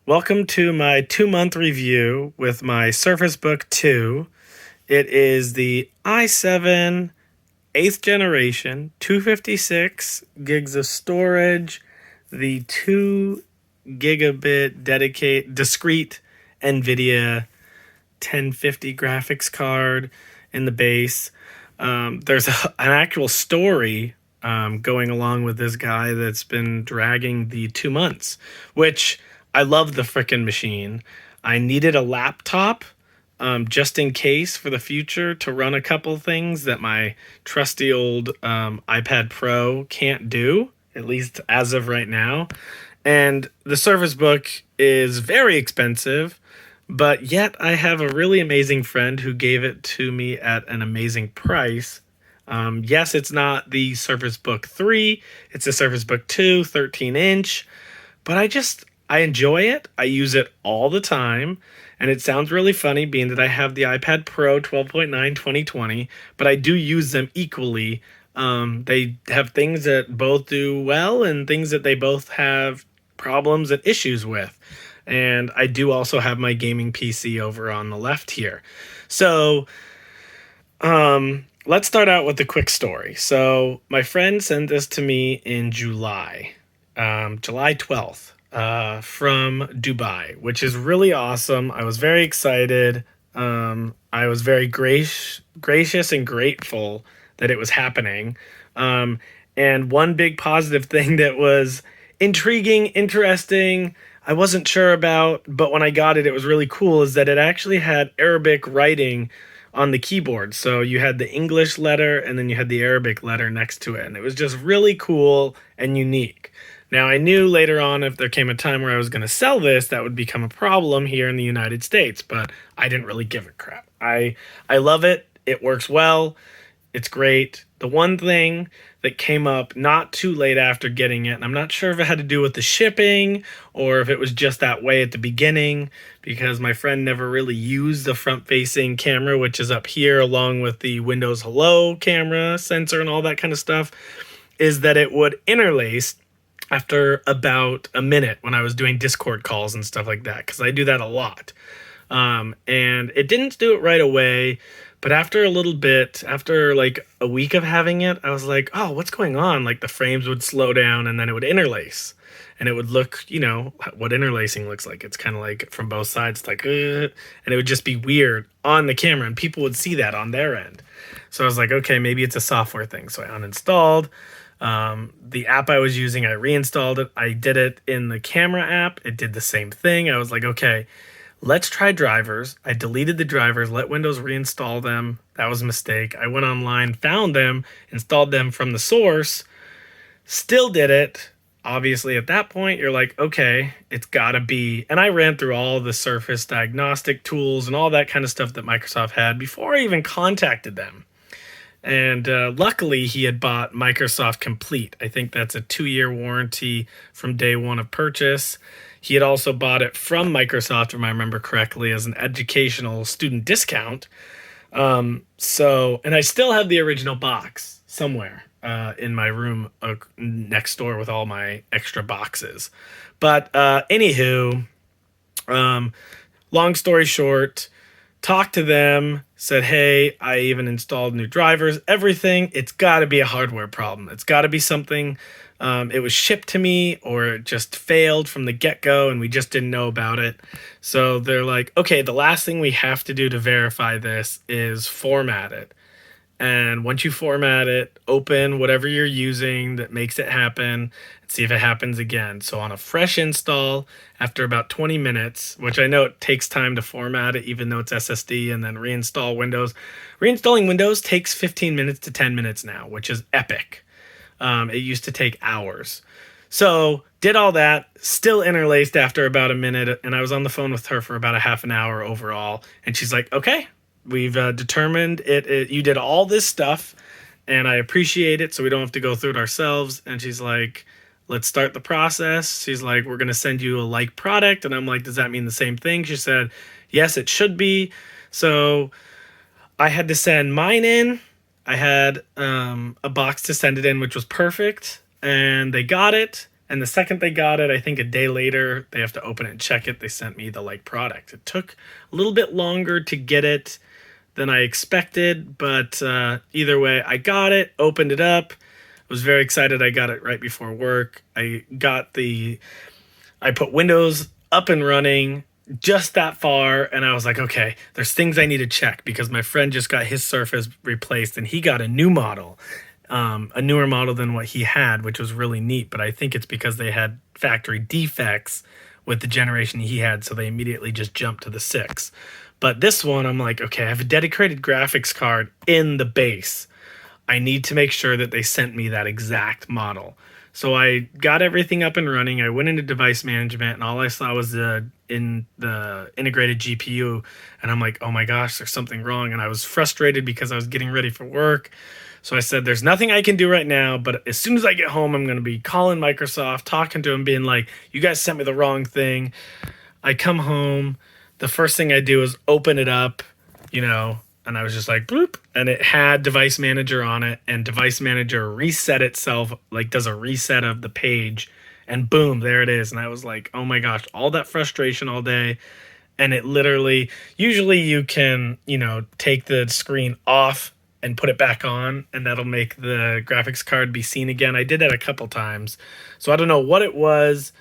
Welcome to my 2 month review with my Surface Book 2. It is the i7 8th generation, 256 gigs of storage, the 2 gigabit discrete NVIDIA 1050 graphics card in the base. There's an actual story going along with this guy that's been dragging the 2 months, which I love the frickin' machine. I needed a laptop just in case for the future to run a couple things that my trusty old iPad Pro can't do, at least as of right now. And the Surface Book is very expensive, but yet I have a really amazing friend who gave it to me at an amazing price. Yes, it's not the Surface Book 3, it's the Surface Book 2, 13-inch, but I enjoy it. I use it all the time. And it sounds really funny being that I have the iPad Pro 12.9 2020, but I do use them equally. They have things that both do well and things that they both have problems and issues with. And I do also have my gaming PC over on the left here. So, let's start out with a quick story. So, my friend sent this to me in July, July 12th, from Dubai, which is really awesome. I was very excited. I was very gracious and grateful that it was happening. And one big positive thing that was intriguing, interesting, I wasn't sure about, but when I got it, it was really cool, is that it actually had Arabic writing on the keyboard. So you had the English letter and then you had the Arabic letter next to it. And it was just really cool and unique. Now, I knew later on if there came a time where I was going to sell this, that would become a problem here in the United States, but I didn't really give a crap. I love it. It works well. It's great. The one thing that came up not too late after getting it, and I'm not sure if it had to do with the shipping or if it was just that way at the beginning, because my friend never really used the front-facing camera, which is up here along with the Windows Hello camera sensor and all that kind of stuff, is that it would interlace after about a minute when I was doing Discord calls and stuff like that, because I do that a lot. And it didn't do it right away, but after a little bit, after like a week of having it, I was like, oh, what's going on? Like the frames would slow down and then it would interlace. And it would look, what interlacing looks like. It's kind of like from both sides, like, and it would just be weird on the camera, and people would see that on their end. So I was like, okay, maybe it's a software thing. So I uninstalled. The app I was using, I reinstalled it. I did it in the camera app. It did the same thing. I was like, okay, let's try drivers. I deleted the drivers, let Windows reinstall them. That was a mistake. I went online, found them, installed them from the source, still did it. Obviously, at that point, you're like, okay, it's got to be. And I ran through all the Surface diagnostic tools and all that kind of stuff that Microsoft had before I even contacted them. And luckily, he had bought Microsoft Complete. I think that's a 2-year warranty from day one of purchase. He had also bought it from Microsoft, if I remember correctly, as an educational student discount. And I still have the original box somewhere in my room next door with all my extra boxes. But anywho, long story short, talked to them, said, hey, I even installed new drivers, everything. It's got to be a hardware problem. It's got to be something. It was shipped to me or it just failed from the get-go and we just didn't know about it. So they're like, okay, the last thing we have to do to verify this is format it. And once you format it, open whatever you're using that makes it happen and see if it happens again. So on a fresh install, after about 20 minutes, which I know it takes time to format it, even though it's SSD, and then reinstall Windows. Reinstalling Windows takes 15 minutes to 10 minutes now, which is epic. It used to take hours. So did all that, still interlaced after about a minute, and I was on the phone with her for about a half an hour overall. And she's like, okay, we've determined it. You did all this stuff, and I appreciate it, so we don't have to go through it ourselves. And she's like, let's start the process. She's like, we're going to send you a like product. And I'm like, does that mean the same thing? She said, yes, it should be. So I had to send mine in. I had a box to send it in, which was perfect. And they got it. And the second they got it, I think a day later, they have to open it and check it. They sent me the like product. It took a little bit longer to get it than I expected, but either way, I got it, opened it up. Was very excited. I got it right before work. I put Windows up and running just that far, and I was like, okay, there's things I need to check because my friend just got his Surface replaced and he got a new model, a newer model than what he had, which was really neat. But I think it's because they had factory defects with the generation he had, so they immediately just jumped to the 6. But this one, I'm like, okay, I have a dedicated graphics card in the base. I need to make sure that they sent me that exact model. So I got everything up and running. I went into device management, and all I saw was in the integrated GPU. And I'm like, oh my gosh, there's something wrong. And I was frustrated because I was getting ready for work. So I said, there's nothing I can do right now, but as soon as I get home, I'm going to be calling Microsoft, talking to them, being like, you guys sent me the wrong thing. I come home. The first thing I do is open it up, and I was just like, bloop, and it had Device Manager on it, and Device Manager reset itself, like does a reset of the page, and boom, there it is. And I was like, oh my gosh, all that frustration all day. And it literally, usually you can, take the screen off and put it back on, and that'll make the graphics card be seen again. I did that a couple times. So I don't know what it was,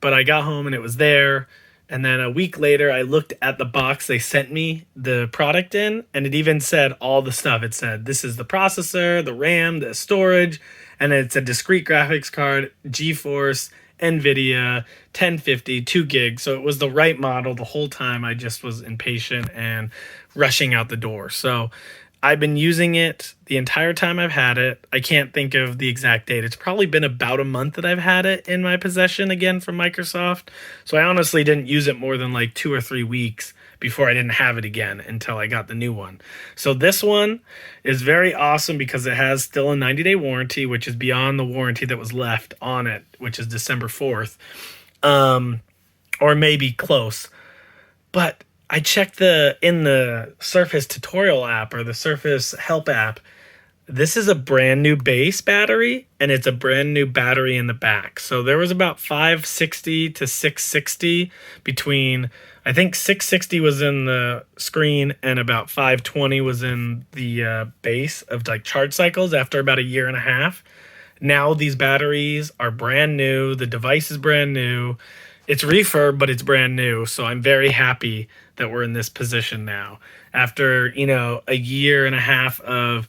but I got home and it was there. And then a week later, I looked at the box they sent me the product in, and it even said all the stuff. It said, this is the processor, the RAM, the storage, and it's a discrete graphics card, GeForce, NVIDIA, 1050, 2 gigs. So it was the right model the whole time. I just was impatient and rushing out the door. So I've been using it the entire time I've had it. I can't think of the exact date. It's probably been about a month that I've had it in my possession again from Microsoft. So I honestly didn't use it more than like 2 or 3 weeks before I didn't have it again until I got the new one. So this one is very awesome because it has still a 90-day warranty, which is beyond the warranty that was left on it, which is December 4th, or maybe close. But I checked in the Surface tutorial app or the Surface help app. This is a brand new base battery, and it's a brand new battery in the back. So there was about 560 to 660 between, I think 660 was in the screen and about 520 was in the base of like charge cycles after about a year and a half. Now these batteries are brand new. The device is brand new. It's refurb, but it's brand new. So I'm very happy that we're in this position now. After, a year and a half of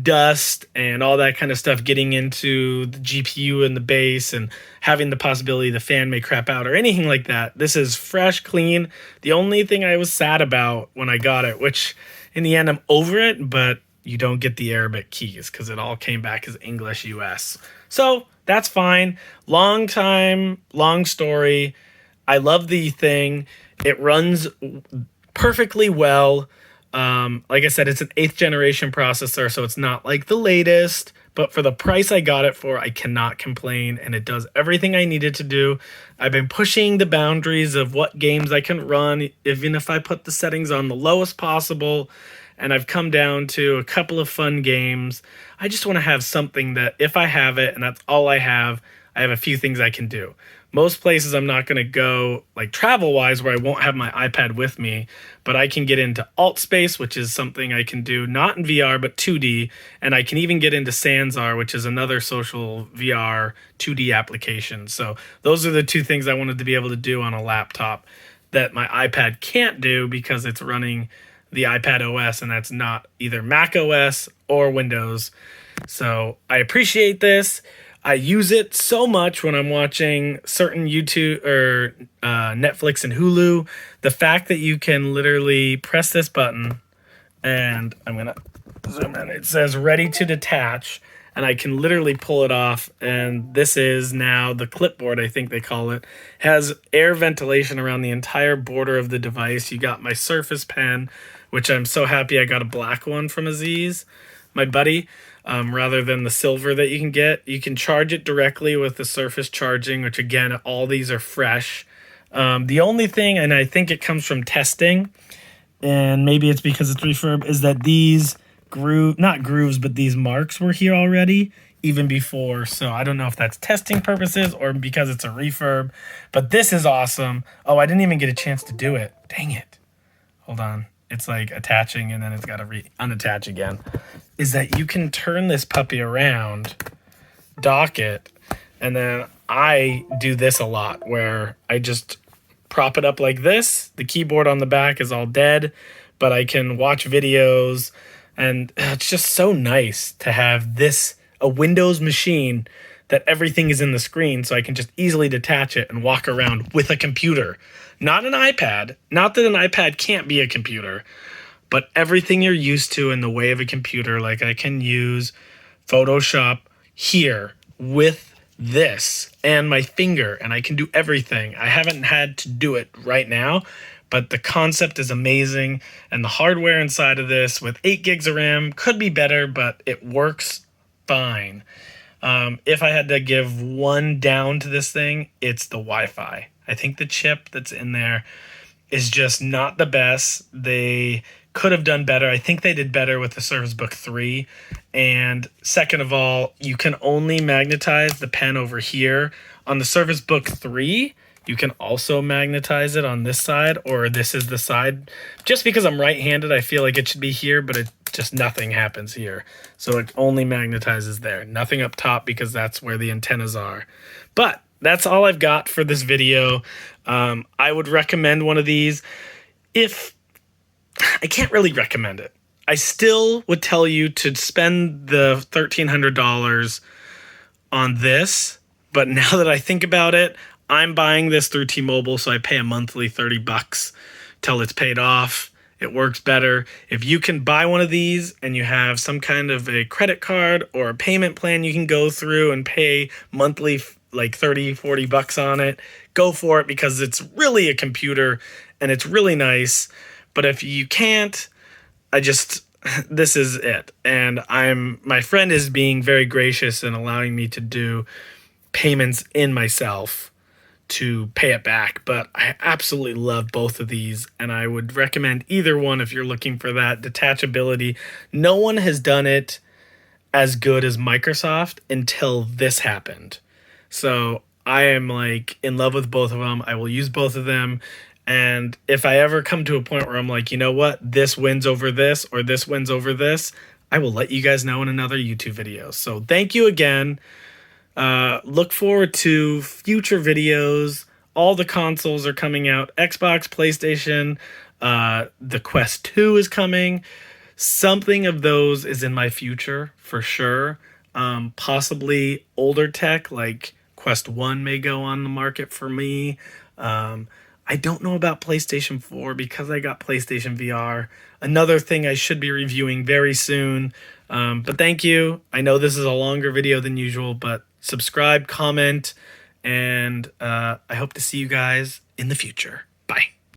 dust and all that kind of stuff getting into the GPU and the base and having the possibility the fan may crap out or anything like that. This is fresh, clean. The only thing I was sad about when I got it, which in the end I'm over it, but you don't get the Arabic keys because it all came back as English US. So that's fine. Long time, long story. I love the thing. It runs perfectly well. Like I said, it's an 8th generation processor, so it's not like the latest, but for the price I got it for, I cannot complain, and it does everything I needed to do. I've been pushing the boundaries of what games I can run, even if I put the settings on the lowest possible, and I've come down to a couple of fun games. I just want to have something that if I have it, and that's all I have a few things I can do. Most places I'm not going to go like travel-wise where I won't have my iPad with me, but I can get into AltSpace, which is something I can do not in VR but 2D, and I can even get into Sanzar, which is another social VR 2D application. So those are the two things I wanted to be able to do on a laptop that my iPad can't do because it's running the iPad OS, and that's not either Mac OS or Windows. So I appreciate this. I use it so much when I'm watching certain YouTube or Netflix and Hulu. The fact that you can literally press this button, and I'm going to zoom in. It says ready to detach, and I can literally pull it off. And this is now the clipboard, I think they call it. Has air ventilation around the entire border of the device. You got my Surface Pen, which I'm so happy I got a black one from Aziz, my buddy. Rather than the silver that you can get. You can charge it directly with the Surface charging, which again, all these are fresh. The only thing, and I think it comes from testing, and maybe it's because it's refurb, is that these not grooves, but these marks were here already. even before. So I don't know if that's testing purposes or because it's a refurb, but this is awesome. Oh, I didn't even get a chance to do it. Dang it. Hold on. It's like attaching and then it's got to unattach again. Is that you can turn this puppy around, dock it, and then I do this a lot where I just prop it up like this. The keyboard on the back is all dead, but I can watch videos, and it's just so nice to have this, a Windows machine that everything is in the screen, so I can just easily detach it and walk around with a computer. Not an iPad. Not that an iPad can't be a computer, but everything you're used to in the way of a computer, like I can use Photoshop here with this and my finger, and I can do everything. I haven't had to do it right now, but the concept is amazing, and the hardware inside of this with 8 gigs of RAM could be better, but it works fine. If I had to give one down to this thing, it's the Wi-Fi. I think the chip that's in there is just not the best. They could have done better. I think they did better with the Surface Book 3. And second of all, you can only magnetize the pen over here. On the Surface Book 3, you can also magnetize it on this side, or this is the side. Just because I'm right-handed, I feel like it should be here, but it just nothing happens here. So it only magnetizes there. Nothing up top because that's where the antennas are. But that's all I've got for this video. I would recommend one of these. If I can't really recommend it, I still would tell you to spend the $1,300 on this. But now that I think about it, I'm buying this through T-Mobile, so I pay a monthly $30 till it's paid off. It works better. If you can buy one of these and you have some kind of a credit card or a payment plan you can go through and pay monthly like 30, 40 bucks on it, go for it, because it's really a computer and it's really nice. But if you can't, this is it. And my friend is being very gracious and allowing me to do payments in myself to pay it back. But I absolutely love both of these, and I would recommend either one if you're looking for that detachability. No one has done it as good as Microsoft until this happened. So I am like in love with both of them. I will use both of them. And if I ever come to a point where I'm like, you know what, this wins over this or this wins over this, I will let you guys know in another YouTube video. So thank you again. Look forward to future videos. All the consoles are coming out. Xbox, PlayStation, the Quest 2 is coming. Something of those is in my future for sure. Possibly older tech like Quest 1 may go on the market for me. I don't know about PlayStation 4 because I got PlayStation VR. Another thing I should be reviewing very soon. But thank you. I know this is a longer video than usual, but subscribe, comment, and I hope to see you guys in the future. Bye.